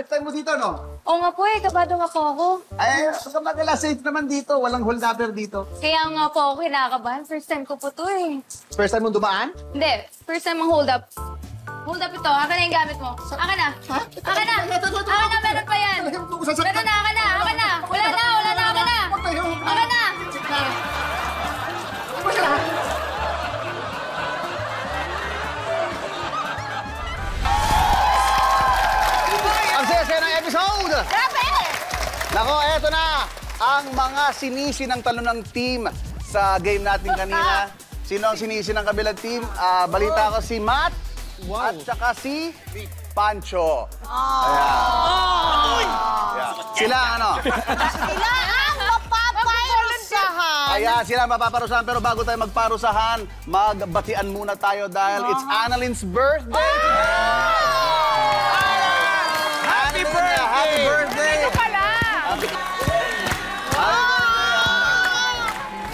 First time mo dito, no? Oo nga po kabado nga po ako. Ay, baka magala, safe naman dito. Walang hold-upper dito. Kaya nga po ako kinakabahan. First time ko po to eh. First time mo dumaan? Hindi, first time ang hold up. Hold up ito, akin na yung gamit mo. Akin na. Akin na. Akin na, meron pa yan. Meron na, akin na, akin na. Wala na, akin na. Akin na. Ang saya-saya ng episode! Grabe! Nako, eto na ang mga sinisi ng talo ng team sa game natin kanina. Sino ang sinisi ng kabilang team? Balita ko si Matt at saka si Pancho. Ayan. Sila ano? Sila ang mapaparusahan. Ayan, sila mapaparusahan. Pero bago tayo magparusahan, magbatian muna tayo dahil it's Annalyn's birthday today! Happy birthday! Happy birthday! Ito pala.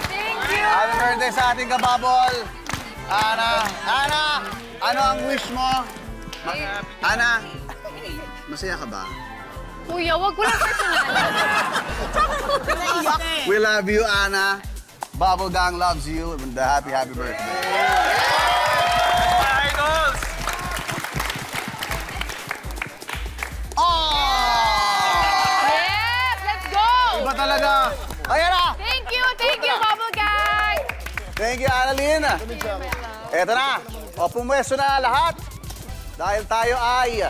Thank you. Happy birthday sa ating kababol. Ana, ano ang wish mo? Ana, masaya ka ba? Kuya, wag ko lang personal. We love you, Ana. Bubble Gang loves you. And happy birthday. Idols! Yes, let's go! Iba talaga. Ayan na! Thank you, Bubble Gang! Thank you, Annalyn. Eto na. O, pumwesto na lahat. Dahil tayo ay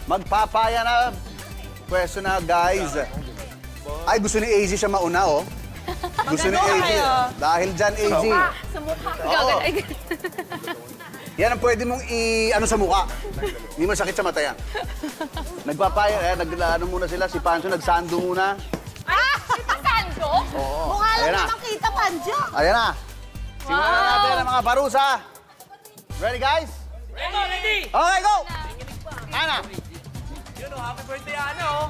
magpapaya na. Pwesto na, guys. Ay, gusto ni AZ siya mauna, oh. Gusto ni AZ. Dahil dyan, AZ. Sa mukha. Oo. Yan ang pwede mong ano sa mukha. Hindi mo sakit sa mata yan. Nagpapaya, ano muna sila, si Pancho nagsando muna. Ah! Ito sando? Oo. Mukha Ayan lang na. naman kita, Panjo. Ayan na. Simulan na natin ang mga parusa. Ready, guys? Ready! Okay, go! Ana. Yun o, happy birthday, ano?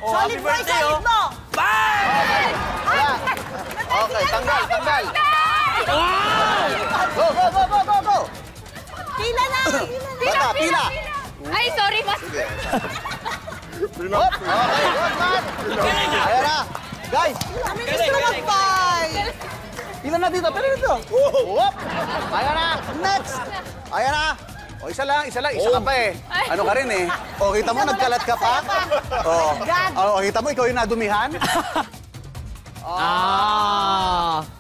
Oh, Solid boy, solid mo. Bye! Ayan. Okay, tanggal. Go! Pila na. Bata, pila. Ay, sorry, mas. Hop. Okay, good, man. Ayan na. Guys, Kami gusto mag-bye. ilan na dito? Pero dito. Hop. Ayan na. Next. Ayan na. O, isa lang. Isa ka pa eh. Ano ka rin eh. O, kita mo, nagkalat ka pa. O, kita mo, ikaw yung nadumihan.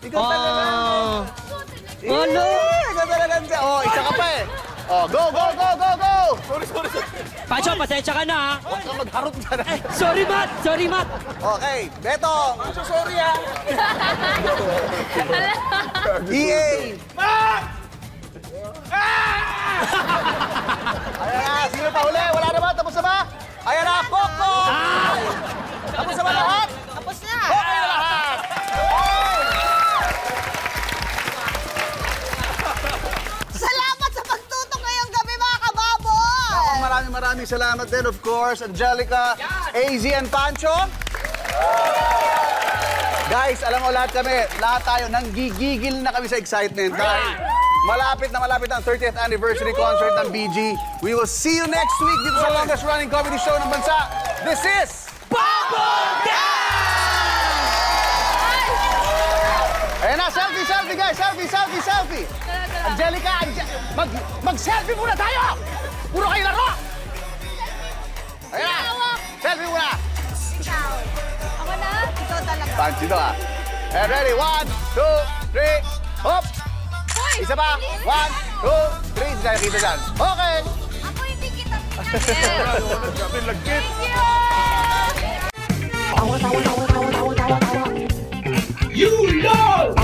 Ikaw talaga. Ikaw talaga. O, isa ka pa eh. O, go! Sorry. Pancho, pasensya ka na, ha? Huwag ka magharot dyan. Sorry, Matt. Okay, Beto. Sorry ah. EA. Ayan na, sino pa huli? Wala na ba? Tapos na ba? Ayan na, Coco! Tapos na ba lahat? Tapos na. Okay na lahat! Salamat sa pagtutok ngayong gabi, mga kababol. Maraming salamat din, of course, Angelica, AZ, and Pancho. Guys, alam mo lahat tayo, nanggigigil na kami sa excitement dahil malapit ang 30th anniversary concert ng BG. We will see you next week dito sa longest running comedy show ng bansa. This is Bubble Gang! Ayan na, selfie guys, selfie. Angelica, mag-selfie muna tayo! Puro kayo laro! Ayan na, selfie muna! Ako na? Ikaw talaga. Pancho to ah. And ready, 1, 2, 3, hop! Isa pa, 1, 2, 3, hindi tayo kita dyan. Okay! Ako hindi kita. Thank you! You love!